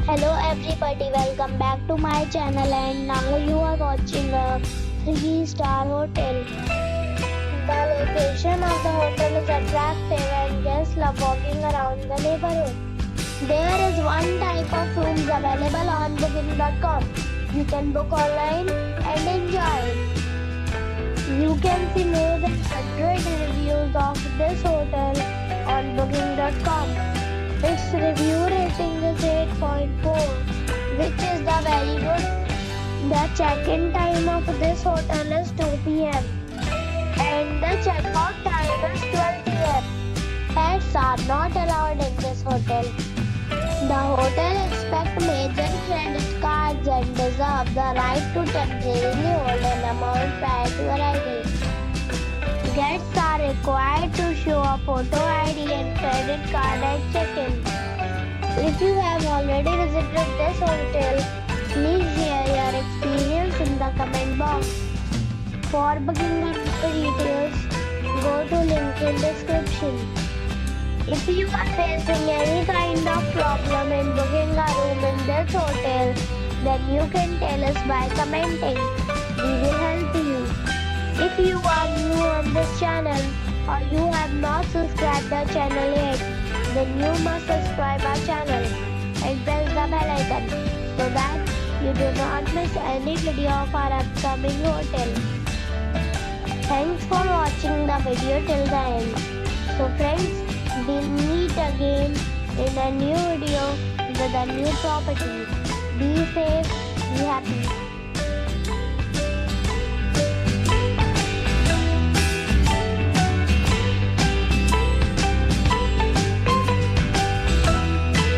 Hello everybody, welcome back to my channel and now you are watching a 3-star hotel. The location of the hotel is attractive and guests love walking around the neighborhood. There is one type of rooms available on booking.com. You can book online and enjoy it. You can see more than 100 reviews of this hotel on booking.com. Its review rating is 8.4, which is the very good. The check-in time of this hotel is 2 p.m. and the check-out time is 12 p.m. Pets are not allowed in this hotel. The hotel expects major credit cards and reserves the right to temporarily hold an amount prior to arrival. Guests are required to show a photo ID and credit card at check-in. If you have already visited this hotel, please share your experience in the comment box. For booking and details, go to link in description. If you are facing any kind of problem in booking a room in this hotel, then you can tell us by commenting. We will help you. If you are new on this channel or you have not subscribed the channel yet, then you must subscribe our channel and press the bell icon so that you do not miss any video of our upcoming hotel. Thanks for watching the video till the end. So friends, we'll meet again in a new video with a new property. Be safe, be happy.